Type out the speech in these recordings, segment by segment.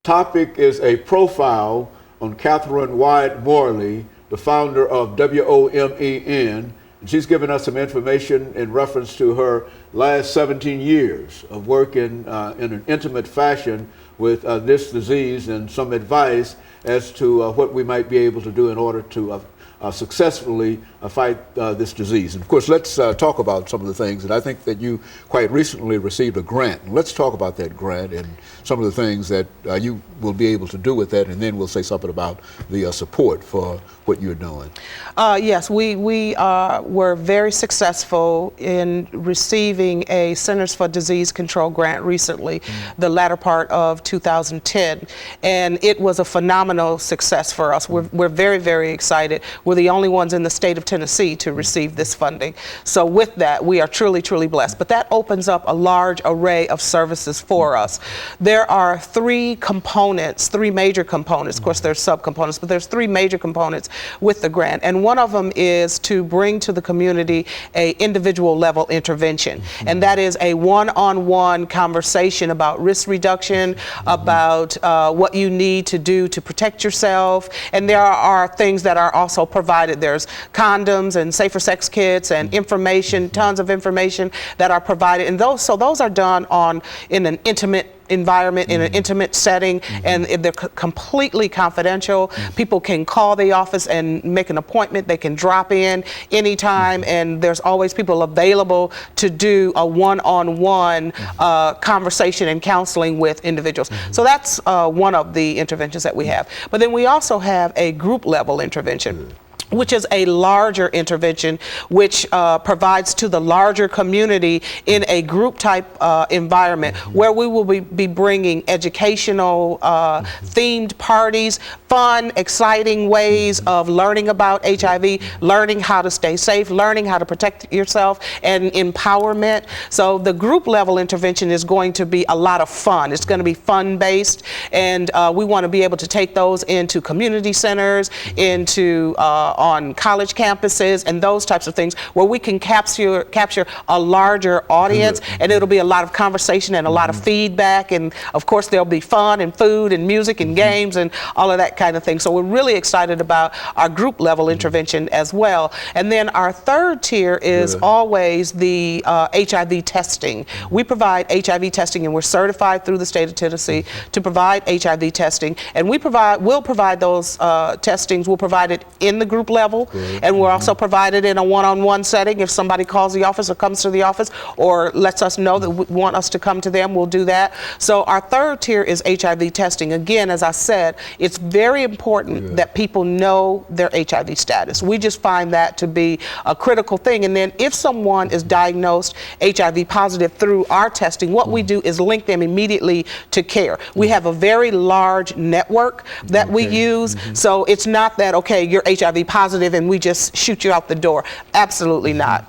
Topic is a profile on CWyatt-Morley, the founder of WOMEN. And she's given us some information in reference to her last 17 years of work in an intimate fashion with this disease, and some advice as to what we might be able to do in order to successfully fight this disease. And of course, let's talk about some of the things. And I think that you quite recently received a grant. And let's talk about that grant and some of the things that you will be able to do with that, and then we'll say something about the support for what you're doing. Yes, we were very successful in receiving a Centers for Disease Control grant recently, the latter part of 2010, and it was a phenomenal success for us. We're very, very excited. We're the only ones in the state of Tennessee to receive this funding. So with that, we are truly, truly blessed. But that opens up a large array of services for us. There are three major components. Of course, there's subcomponents, but there's three major components with the grant. And one of them is to bring to the community a individual level intervention. And that is a one-on-one conversation about risk reduction, about what you need to do to protect yourself. And there are things that are also provided. There's condoms and safer sex kits and information, tons of information that are provided. And those are done in an intimate environment, in an intimate setting, and they're completely confidential. People can call the office and make an appointment. They can drop in anytime, and there's always people available to do a one-on-one conversation and counseling with individuals. So that's one of the interventions that we have. But then we also have a group level intervention, which is a larger intervention, which provides to the larger community in a group type environment, where we will be bringing educational themed parties, fun, exciting ways of learning about HIV, learning how to stay safe, learning how to protect yourself, and empowerment. So the group level intervention is going to be a lot of fun. It's going to be fun based, and we want to be able to take those into community centers, into on college campuses, and those types of things, where we can capture a larger audience, and it'll be a lot of conversation and a lot of feedback, and of course there'll be fun and food and music and games and all of that kind of thing. So we're really excited about our group level intervention as well. And then our third tier is always the HIV testing. We provide HIV testing, and we're certified through the state of Tennessee to provide HIV testing, and we'll provide those testings. We'll provide it in the group level, and we're also provided in a one-on-one setting. If somebody calls the office or comes to the office or lets us know that we want us to come to them, we'll do that. So our third tier is HIV testing. Again, as I said, it's very important that people know their HIV status. We just find that to be a critical thing. And then if someone is diagnosed HIV positive through our testing, what we do is link them immediately to care. We have a very large network that we use, so it's not that, okay, you're HIV positive and we just shoot you out the door. Absolutely not.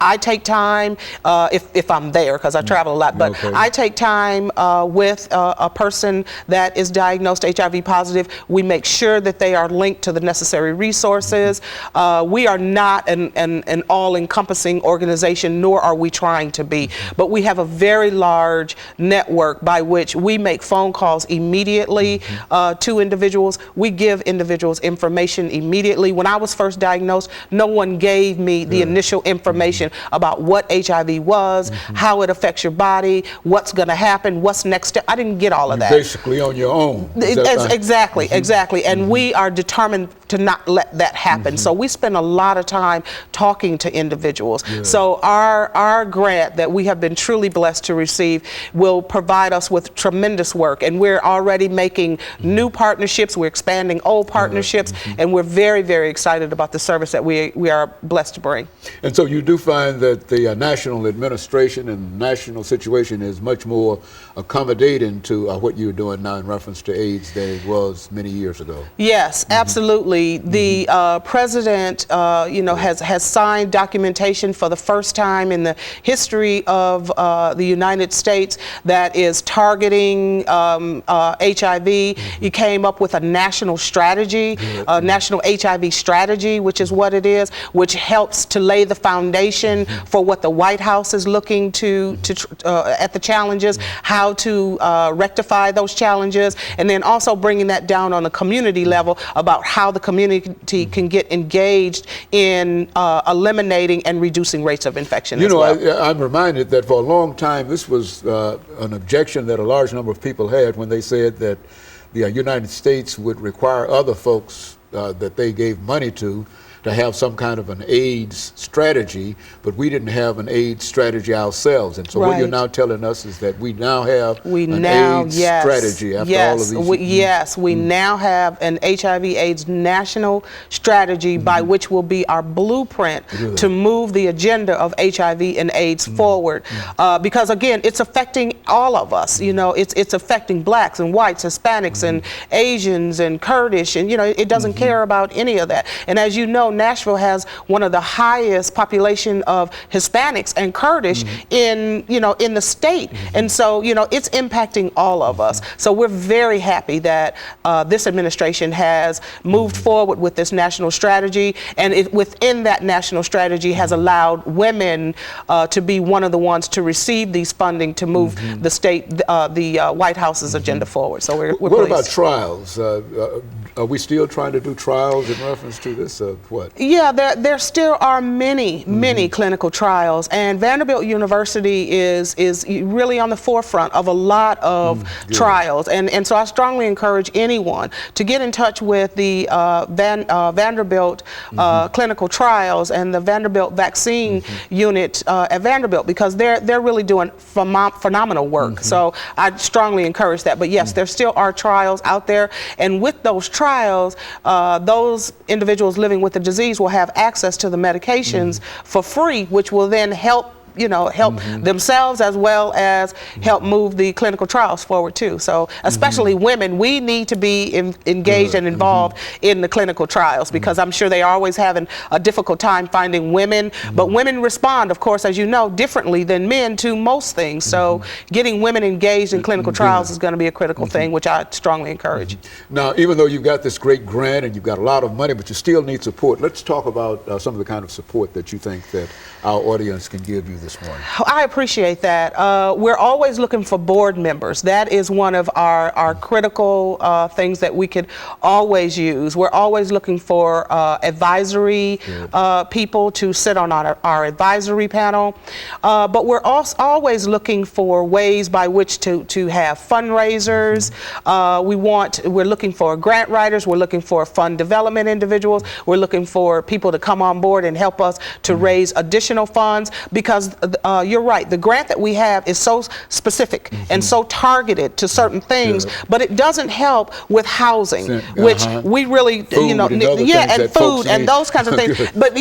I take time, if I'm there, because I travel a lot, but I take time with a person that is diagnosed HIV positive. We make sure that they are linked to the necessary resources. We are not an all-encompassing organization, nor are we trying to be, but we have a very large network by which we make phone calls immediately to individuals. We give individuals information immediately. When I was first diagnosed, no one gave me the initial information about what HIV was, how it affects your body, what's going to happen, what's next step. I didn't get all of that. Basically on your own. Exactly. And we are determined to not let that happen. So we spend a lot of time talking to individuals. So our grant that we have been truly blessed to receive will provide us with tremendous work, and we're already making new partnerships. We're expanding old partnerships, and we're very, very excited about the service that we are blessed to bring. And so you do find that the national administration and national situation is much more accommodating to what you're doing now in reference to AIDS than it was many years ago. Yes, absolutely. The president, has signed documentation for the first time in the history of the United States that is targeting HIV. He came up with a national strategy, a national HIV strategy, which is what it is, which helps to lay the foundation information for what the White House is looking to at the challenges, how to rectify those challenges, and then also bringing that down on a community level about how the community can get engaged in eliminating and reducing rates of infection. You know, well. I'm reminded that for a long time this was an objection that a large number of people had when they said that the United States would require other folks that they gave money to have some kind of an AIDS strategy, but we didn't have an AIDS strategy ourselves. And so what you're now telling us is that we now have an AIDS strategy after all of these years. We now have an HIV/AIDS national strategy by which will be our blueprint to move the agenda of HIV and AIDS forward. Because again, it's affecting all of us. You know, it's affecting blacks and whites, Hispanics and Asians and Kurdish, and you know, it doesn't care about any of that. And as you know, Nashville has one of the highest population of Hispanics and Kurdish in the state, and so it's impacting all of us. So we're very happy that this administration has moved forward with this national strategy, and within that national strategy has allowed women to be one of the ones to receive these funding to move the state, the White House's agenda forward. So we're what pleased. About trials? Are we still trying to do trials in reference to this? What? Yeah, there still are many clinical trials, and Vanderbilt University is really on the forefront of a lot of trials, and so I strongly encourage anyone to get in touch with the Vanderbilt clinical trials and the Vanderbilt vaccine unit at Vanderbilt, because they're really doing phenomenal work. So I strongly encourage that. But yes, there still are trials out there, and with those trials, those individuals living with the disease will have access to the medications for free, which will then help themselves as well as help move the clinical trials forward too. So especially women, we need to be engaged and involved in the clinical trials, because I'm sure they are always having a difficult time finding women, but women respond, of course, as you know, differently than men to most things. So getting women engaged in clinical trials is going to be a critical thing, which I strongly encourage. Now, even though you've got this great grant and you've got a lot of money, but you still need support, let's talk about some of the kind of support that you think that our audience can give you this morning. I appreciate that. We're always looking for board members. That is one of our critical things that we could always use. We're always looking for advisory people to sit on our advisory panel. But we're also always looking for ways by which to have fundraisers. We're looking for grant writers. We're looking for fund development individuals. We're looking for people to come on board and help us to raise additional funds, because you're right, the grant that we have is so specific and so targeted to certain things, but it doesn't help with housing, which we really, food and food and those kinds of things. But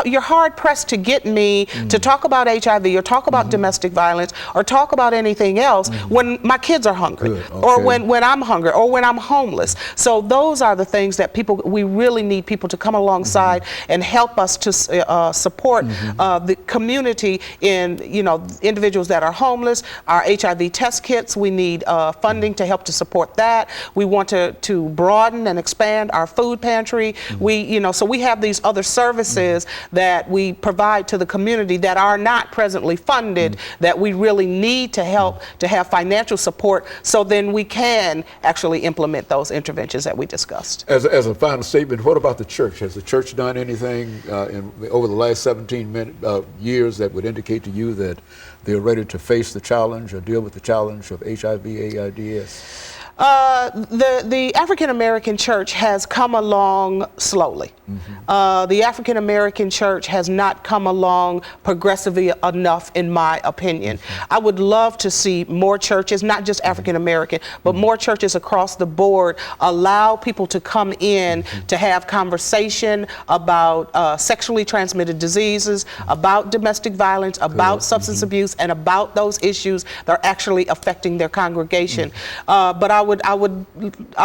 you're hard pressed to get me to talk about HIV or talk about domestic violence or talk about anything else when my kids are hungry, or when I'm hungry, or when I'm homeless. So those are the things that we really need people to come alongside and help us to support the community in individuals that are homeless. Our HIV test kits, we need funding to help to support that. We want to broaden and expand our food pantry. So we have these other services that we provide to the community that are not presently funded, that we really need to help to have financial support, so then we can actually implement those interventions that we discussed. As a final statement, what about the church? Has the church done anything over the last 17 years that would indicate to you that they're ready to face the challenge or deal with the challenge of HIV/AIDS? The African American church has come along slowly. The African American church has not come along progressively enough, in my opinion. I would love to see more churches, not just African American, but more churches across the board allow people to come in to have conversation about sexually transmitted diseases, about domestic violence, about substance abuse, and about those issues that are actually affecting their congregation. But I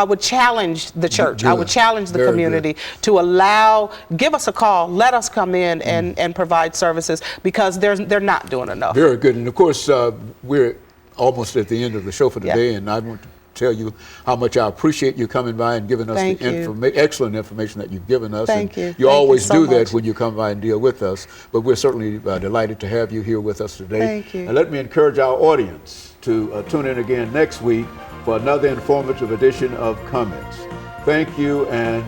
would challenge the church. I would challenge the community to give us a call, let us come in and provide services, because they're not doing enough. Very good. And of course, we're almost at the end of the show for today, and I want tell you how much I appreciate you coming by and giving us Thank the you. excellent information that you've given us. Thank and you. You Thank always you so do that much. when you come by and deal with us. But we're certainly delighted to have you here with us today. Thank you. And let me encourage our audience to tune in again next week for another informative edition of Comments. Thank you and